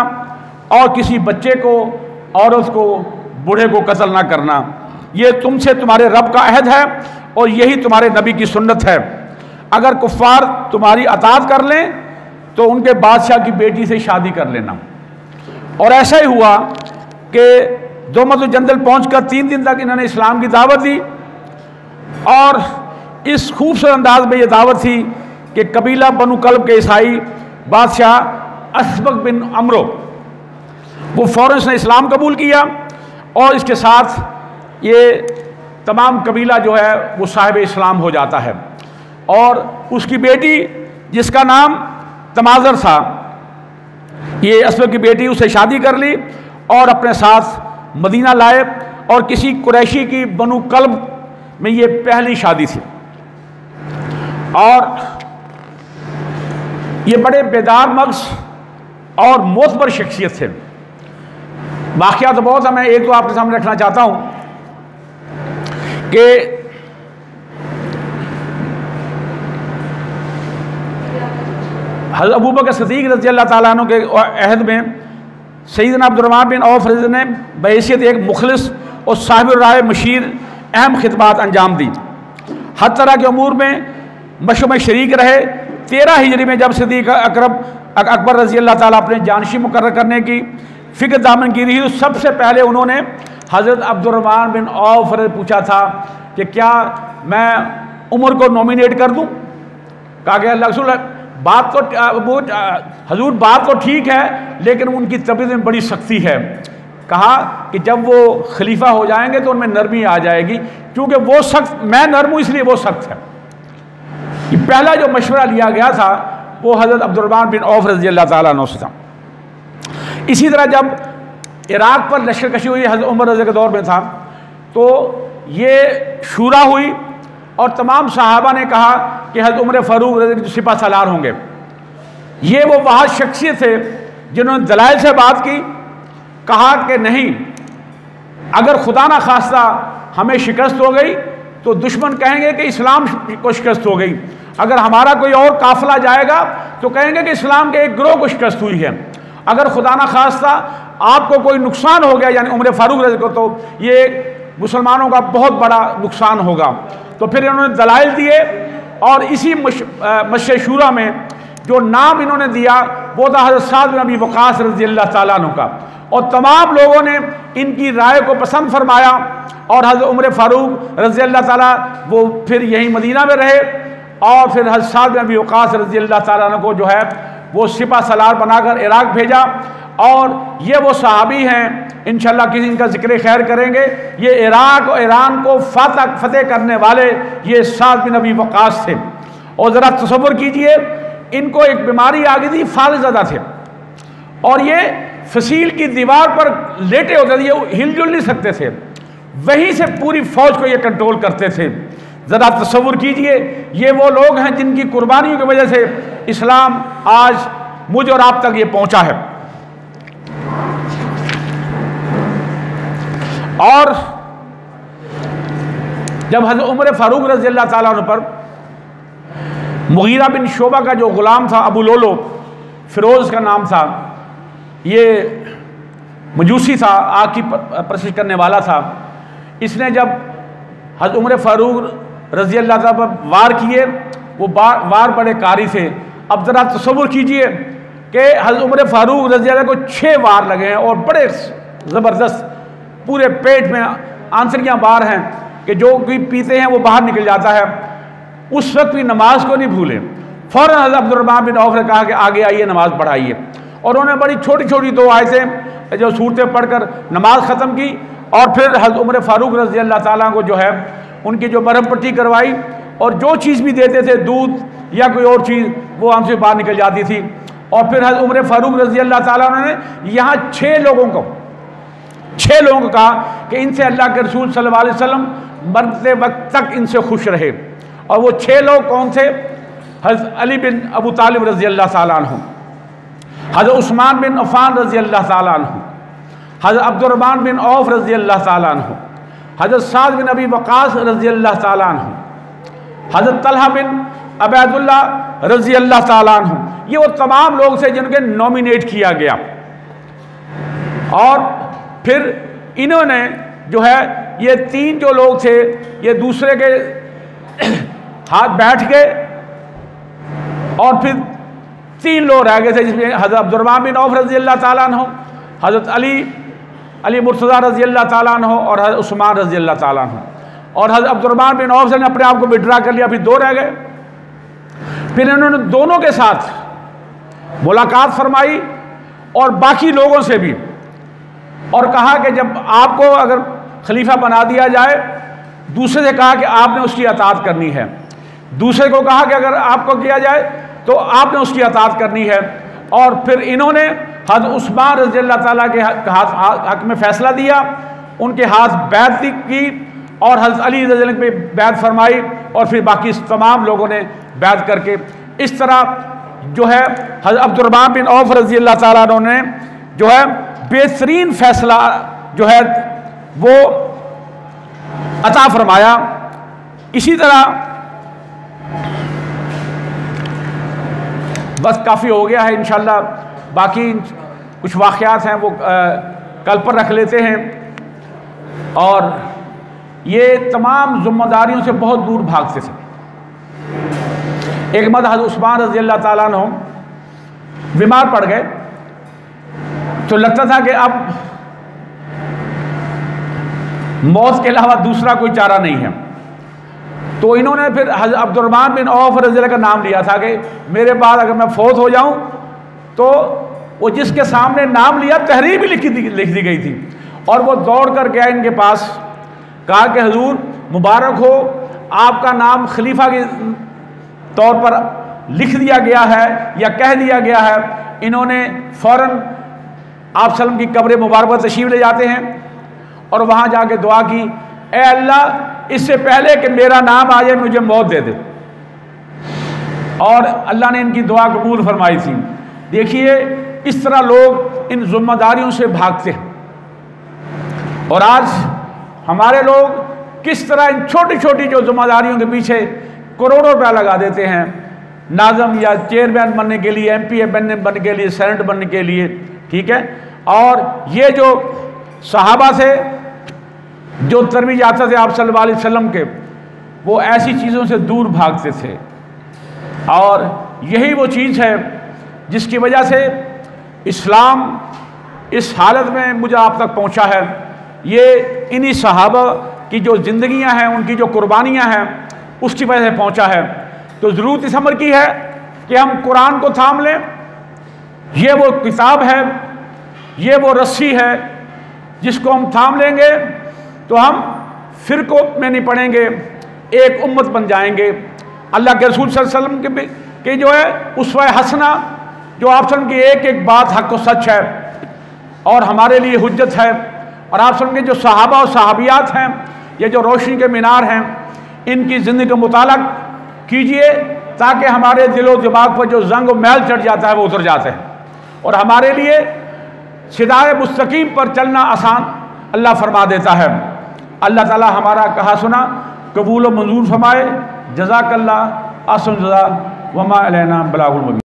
और किसी बच्चे को, औरत को, बूढ़े को कत्ल ना करना। ये तुमसे तुम्हारे रब का अहद है और यही तुम्हारे नबी की सुन्नत है। अगर कुफ्फार तुम्हारी अताअत कर लें तो उनके बादशाह की बेटी से शादी कर लेना। और ऐसा ही हुआ कि दोमत जंदल पहुंचकर 3 दिन तक इन्होंने इस्लाम की दावत दी और इस खूबसूरत अंदाज में ये दावत थी कि कबीला बनु कल्ब के ईसाई बादशाह असबक बिन अमरो, वो फ़ौरन ने इस्लाम कबूल किया और इसके साथ ये तमाम कबीला जो है वो साहिब इस्लाम हो जाता है। और उसकी बेटी जिसका नाम तमाज़र था, ये असबक की बेटी, उसे शादी कर ली और अपने साथ मदीना लाए और किसी कुरैशी की बनु कल्ब में ये पहली शादी थी। और ये बड़े बेदार मग़ज़ और मोतबर शख्सियत थे। वाक़या तो बहुत है, मैं एक तो आपके सामने रखना चाहता हूँ कि हज़रत अबू बकर सिद्दीक़ रज़ी अल्लाह ताला अन्हु के अहद में सैयदना अब्दुर्रहमान बिन औफ़ ने बहैसियत एक मुखलिस और साहिब राय मशीर अहम खिदमात अंजाम दी। हर तरह के अमूर में मशो में शरीक रहे। 13 हिजरी में जब सिद्दीक़ अकबर रज़ी अल्लाह ताला अपने जानशी मुकर्रर करने की फ़िक्र दामन गिरी हुई, तो सबसे पहले उन्होंने हज़रत अब्दुर्रहमान बिन औफ़ से पूछा था कि क्या मैं उमर को नॉमिनेट कर दूँ। कहा कि अल्लाह रसूल बात तो हजूर बात तो ठीक है, लेकिन उनकी तबीयत में बड़ी सख्ती है। कहा कि जब वो खलीफा हो जाएंगे तो उनमें नरमी आ जाएगी, क्योंकि वो सख्त, मैं नरम हूँ इसलिए वो सख्त है। ये पहला जो मशवरा लिया गया था वो हज़रत अब्दुर्रहमान बिन औफ़ रज़ी अल्लाह ताला अन्हु से था। इसी तरह जब इराक़ पर लश्कर कशी हुई, हज़रत उमर रज़ी के दौर में था, तो ये शूरा हुई और तमाम सहाबा ने कहा कि हज़रत उमर फ़ारूक रज़ी सिपा सालार होंगे। ये वो वहाँ शख्सियत थे जिन्होंने दलाइल से बात की, कहा कि नहीं, अगर खुदा ना खास्ता हमें शिकस्त हो गई तो दुश्मन कहेंगे कि इस्लाम को शिकस्त हो गई, अगर हमारा कोई और काफिला जाएगा तो कहेंगे कि इस्लाम के एक गिरोह को शिकस्त हुई है, अगर खुदा ना खास्ता आपको कोई नुकसान हो गया यानी उमर फ़ारूक रज़ी को, तो ये मुसलमानों का बहुत बड़ा नुकसान होगा। तो फिर इन्होंने दलाइल दिए और इसी मशरे शूरा में जो नाम इन्होंने दिया वो था हज़रत साद बिन अबी वक़ास रज़ी अल्लाह ताला अन्हु का, और तमाम लोगों ने इनकी राय को पसंद फरमाया और हज़रत उमर फ़ारूक रज़ी अल्लाह ताला वो फिर यहीं मदीना में रहे और फिर हज़रत साद बिन अबी वक़ास रज़ी अल्लाह ताला अन्हु को जो है वो सिपा सलार बनाकर इराक़ भेजा। और ये वो सहाबी हैं, इंशाअल्लाह किसी इनका ज़िक्र खैर करेंगे, ये इराक़ और ईरान को फतेह करने वाले ये साद बिन अबी वक़ास थे। और ज़रा तसव्वुर कीजिए, इनको एक बीमारी आ गई थी, फालज़दा थे, और ये फसील की दीवार पर लेटे होते थे, ये हिलजुल नहीं सकते थे, वहीं से पूरी फ़ौज को ये कंट्रोल करते थे। ज़रा तसव्वुर कीजिए, ये वो लोग हैं जिनकी कुर्बानियों की वजह से इस्लाम आज मुझ और आप तक ये पहुंचा है। और जब हज़रत उमर फ़ारूक रज़ी अल्लाह ताला अन्हु पर मुगीरा बिन शोबा का जो ग़ुलाम था, अबू लोलो फ़िरोज़ का नाम था, ये मजूसी था, आग की परस्तिश करने वाला था, इसने जब हज़रत उमर फ़ारूक रज़ी अल्लाह ताला पर वार किए, वो वार बड़े कारी थे। अब ज़रा तसव्वुर कीजिए कि हज़रत उमर फ़ारूक रज़ी अल्लाह को 6 वार लगे हैं और बड़े ज़बरदस्त, पूरे पेट में आंसरियाँ बार हैं कि जो कोई पीते हैं वो बाहर निकल जाता है। उस वक्त भी नमाज को नहीं भूले, फ़ौरन हज़रत अब्दुर्रहमान बिन औफ ने कहा कि आगे आइए नमाज पढ़ाइए, और उन्होंने बड़ी छोटी छोटी 2 आयतें जो सूरतें पढ़कर नमाज ख़त्म की। और फिर हज़रत उमर फ़ारूक रज़ी अल्लाह ताला को जो है उनकी जो मरहम पट्टी करवाई, और जो चीज़ भी देते थे, दूध या कोई और चीज़, वो हमसे बाहर निकल जाती थी। और फिर हज़रत उमर फ़ारूक रज़ी अल्लाह ताला उन्होंने यहाँ 6 लोगों को कहा कि इनसे अल्लाह के रसूल सल्लल्लाहु अलैहि वसल्लम मरते वक्त तक इनसे खुश रहे। और वो 6 लोग कौन थे? हज़रत अली बिन अबू तालिब रज़ी अल्लाह ताला अन्हु, हज़रत उस्मान बिन अफ़ान रज़ी अल्लाह ताला अन्हु, हज़रत अब्दुर्रहमान बिन औफ रज़ी अल्लाह ताला अन्हु, हज़रत साद बिन अबी वक़ास रज़ी अल्लाह ताला अन्हु, हज़रत तलहा बिन अबैदुल्लाह रज़ी अल्लाह ताला अन्हु। ये वो तमाम लोग थे जिनके नॉमिनेट किया गया। और फिर इन्होंने जो है ये 3 जो लोग थे, ये दूसरे के हाथ बैठ गए, और फिर 3 लोग रह गए थे, जिसमें हज़रत अब्दुर्रहमान बिन औफ रज़ी अल्लाह ताला अन्हु, हज़रत अली मुर्तज़ा रज़ी अल्लाह ताला अन्हु, और हज़रत उस्मान रज़ी अल्लाह ताला अन्हु। और हज़रत अब्दुर्रहमान बिन औफ ने अपने आप को विड्रा कर लिया, फिर 2 रह गए। फिर इन्होंने दोनों के साथ मुलाकात फरमाई और बाकी लोगों से भी, और कहा कि जब आपको अगर खलीफा बना दिया जाए, दूसरे से कहा कि आपने उसकी अताअत करनी है, दूसरे को कहा कि अगर आपको किया जाए तो आपने उसकी अताअत करनी है। और फिर इन्होंने हज़रत उस्मान रज़ी अल्लाह ताला के हक़ में फ़ैसला दिया, उनके हाथ बैत की, और हज़रत अली रज़ी अल्लाह पे बैत फरमाई, और फिर बाकी तमाम लोगों ने बैत करके इस तरह जो है हज़रत अब्दुर्रहमान बिन औफ रज़ी अल्लाह ताला ने जो है बेहतरीन फ़ैसला जो है वो अता फरमाया। इसी तरह बस काफ़ी हो गया है, इंशाअल्लाह बाकी कुछ वाक़यात हैं वो कल पर रख लेते हैं। और ये तमाम ज़िम्मेदारियों से बहुत दूर भागते थे। एक मरतबा हज़रत उस्मान रज़ी अल्लाह ताला अन्हु बीमार पड़ गए, तो लगता था कि अब मौत के अलावा दूसरा कोई चारा नहीं है। तो इन्होंने फिर हज़रत अब्दुर्रहमान बिन औफ रज़ी अल्लाह का नाम लिया था कि मेरे बाद अगर मैं फौत हो जाऊं, तो वो जिसके सामने नाम लिया तहरीर भी लिख दी गई थी, और वो दौड़ कर गया इनके पास, कहा कि हुजूर मुबारक हो, आपका नाम खलीफा के तौर पर लिख दिया गया है या कह दिया गया है। इन्होंने फ़ौरन आप सल्लम की कब्र मुबारक पर तशरीफ़ ले जाते हैं और वहाँ जाके दुआ की, ए अल्लाह इससे पहले कि मेरा नाम आ जाए मुझे मौत दे दे। और अल्लाह ने इनकी दुआ कबूल फरमाई थी। देखिए इस तरह लोग इन जिम्मेदारियों से भागते हैं। और आज हमारे लोग किस तरह इन छोटी छोटी जो जिम्मेदारियों के पीछे करोड़ों रुपया लगा देते हैं, नाज़म या चेयरमैन बनने के लिए, MP बनने के लिए, सेनेट बनने के लिए, ठीक है। और ये जो सहाबा थे जो तरबीज याफ्ता थे आप सल्लल्लाहु अलैहि वसल्लम के, वो ऐसी चीज़ों से दूर भागते थे। और यही वो चीज़ है जिसकी वजह से इस्लाम इस हालत में मुझे आप तक पहुंचा है। ये इन्हीं सहाबा की जो ज़िंदगियां हैं, उनकी जो कुर्बानियां हैं, उसकी वजह से पहुंचा है। तो ज़रूरत इस अमर की है कि हम कुरान को थाम लें। ये वो किताब है, ये वो रस्सी है जिसको हम थाम लेंगे तो हम फ़िरकों में नहीं पड़ेंगे, एक उम्मत बन जाएंगे। अल्लाह के रसूल सल्लल्लाहु अलैहि वसल्लम के जो है उसवा हसना, जो आप सब की एक एक बात हक व सच है और हमारे लिए हुज्जत है, और आप सब के जो सहाबा और सहाबियात हैं, ये जो रोशनी के मीनार हैं, इनकी ज़िंदगी का मुताला कीजिए ताकि हमारे दिलो दिमाग पर जो जंग व मैल चढ़ जाता है वो उतर जाता है और हमारे लिए सिराए मुस्तकीम पर चलना आसान अल्लाह फरमा देता है। अल्लाह ताला हमारा कहा सुना कबूल व मंजूर फरमाए। जज़ाकल्लाह, अहसन जज़ा, वमा अलैना बलागुल मुबीन।